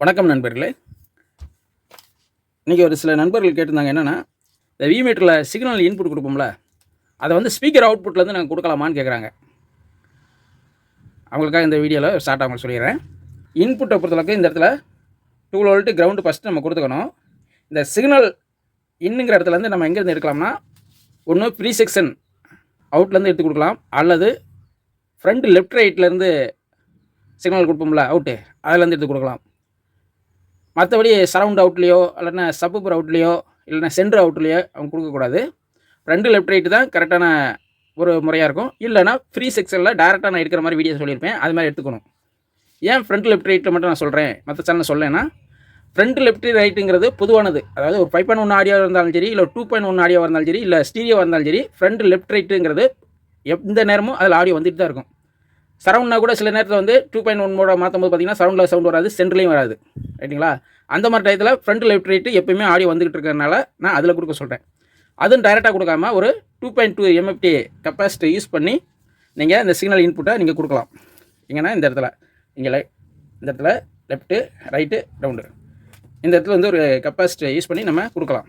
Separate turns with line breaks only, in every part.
வணக்கம் நண்பர்களே. இன்றைக்கி ஒரு சில நண்பர்கள் கேட்டிருந்தாங்க என்னென்னா, இந்த மீட்டரில் சிக்னல் இன்புட் கொடுப்போம்ல, அதை வந்து ஸ்பீக்கர் அவுட்புட்லேருந்து நாங்கள் கொடுக்கலாமான்னு கேட்குறாங்க. அவங்களுக்காக இந்த வீடியோவில் ஷார்ட்டாக அவங்களுக்கு சொல்லிடுறேன். இன்புட்டை பொறுத்தளவுக்கு இந்த இடத்துல 2 வோல்ட்டு கிரவுண்டு ஃபஸ்ட்டு நம்ம கொடுத்துக்கணும். இந்த சிக்னல் இன்னுங்கிற இடத்துலேருந்து நம்ம எங்கேருந்து எடுக்கலாம்னா, ஒன்று ப்ரீ செக்ஷன் அவுட்லேருந்து எடுத்து கொடுக்கலாம், அல்லது ஃப்ரண்ட் லெஃப்ட் ரைட்லேருந்து சிக்னல் கொடுப்போம்ல அவுட்டு, அதிலேருந்து எடுத்து கொடுக்கலாம். மற்றபடி சரவுண்ட் அவுட்லேயோ இல்லைன்னா சப்பூப்பர் அவுட்லேயோ இல்லைனா சென்டர் அவுட்லேயோ அவங்க கொடுக்கக்கூடாது. ஃப்ரண்ட் லெஃப்ட் ரைட்டு தான் கரெக்டான ஒரு முறையாக இருக்கும். இல்லைனா ஃப்ரீ செக்ஷனில் டேரெக்டாக நான் எடுக்கிற மாதிரி வீடியோ சொல்லியிருப்பேன், அது மாதிரி எடுத்துக்கணும். ஏன் ஃப்ரண்ட் லெஃப்ட் ரைட்டில் மட்டும் நான் சொல்கிறேன், மற்ற சேனல் சொல்லேன்னா, ஃப்ரண்ட் லெஃப்ட் ரைட்டுங்கிறது பொதுவானது. அதாவது ஒரு 5.1 ஆடியோவாக இருந்தாலும் சரி, இல்லை 2.1 ஆடியோவாக இருந்தாலும் சரி, இல்லை ஸ்டீரியோவாக இருந்தாலும் சரி, ஃப்ரண்ட் லெஃப்ட் ரைட்டுங்கிறது எந்த நேரமும் அதில் ஆடியோ வந்துட்டு தான் இருக்கும். சரவுண்ட்னா கூட சில நேரத்தில் வந்து 2.1 மோட மாற்றும் போது பார்த்தீங்கன்னா சரவுண்டில் சவுண்ட் வராது, சென்டர்லேயும் வராது, ரைட்டுங்களா? அந்த மாதிரி டயத்தில் ஃப்ரண்ட் லெஃப்ட் ரைட்டு எப்போயுமே ஆடியோ வந்துகிட்டு இருக்கிறதுனால நான் அதில் கொடுக்க சொல்கிறேன். அதுவும் டைரெக்டாக கொடுக்காம ஒரு 2.2 MFT கெப்பாசிட்டி யூஸ் பண்ணி நீங்கள் இந்த சிக்னல் இன்புட்டை நீங்கள் கொடுக்கலாம். எங்கன்னா இந்த இடத்துல இங்கே இந்த இடத்துல லெஃப்ட்டு ரைட்டு ரவுண்டு இந்த இடத்துல வந்து ஒரு கெப்பாசிட்டி யூஸ் பண்ணி நம்ம கொடுக்கலாம்.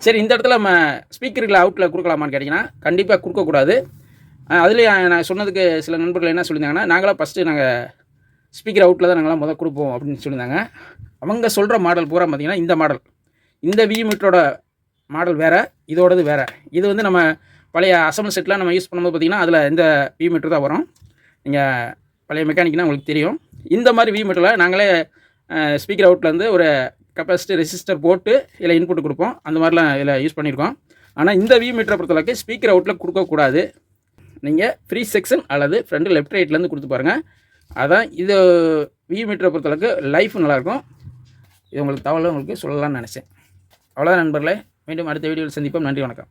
சரி, இந்த இடத்துல நம்ம ஸ்பீக்கரில் அவுட்டில் கொடுக்கலாமான்னு கேட்டிங்கன்னா கண்டிப்பாக கொடுக்கக்கூடாது. அதுலேயும் நான் சொன்னதுக்கு சில நண்பர்கள் என்ன சொல்லியிருந்தாங்கன்னா, நாங்களாம் ஃபஸ்ட்டு நாங்கள் ஸ்பீக்கர் அவுட்டில் தான் நாங்களாம் முதல் கொடுப்போம் அப்படின்னு சொல்லியிருந்தாங்க. அவங்க சொல்கிற மாடல் பூரா பார்த்திங்கன்னா இந்த மாடல், இந்த மீட்டரோட மாடல் வேறு, இதோடது வேறு. இது வந்து நம்ம பழைய அசம்பிள் செட்டில் நம்ம யூஸ் பண்ணும்போது பார்த்திங்கன்னா அதில் இந்த மீட்டர் தான் வரும். நீங்கள் பழைய மெக்கானிக்னால் உங்களுக்கு தெரியும். இந்த மாதிரி மீட்டரில் நாங்களே ஸ்பீக்கர் அவுட்லேருந்து ஒரு கெப்பாசிட்டி ரெசிஸ்டர் போட்டு இதில் இன்புட் கொடுப்போம். அந்த மாதிரிலாம் இதில் யூஸ் பண்ணியிருக்கோம். ஆனால் இந்த மீட்டரை பொறுத்தளவுக்கு ஸ்பீக்கர் அவுட்டில் கொடுக்கக்கூடாது. நீங்கள் ஃப்ரீ செக்ஷன் அல்லது ஃப்ரண்ட் லெஃப்ட் ரைட்லேருந்து கொடுத்து பாருங்கள். அதான் இது மீட்டரை பொறுத்தளவுக்கு லைஃப் நல்லாயிருக்கும். இது உங்களுக்கு தகவலை உங்களுக்கு சொல்லலாம்னு நினச்சேன். அவ்வளோதான் நண்பர்களே. மீண்டும் அடுத்த வீடியோவில் சந்திப்போம். நன்றி, வணக்கம்.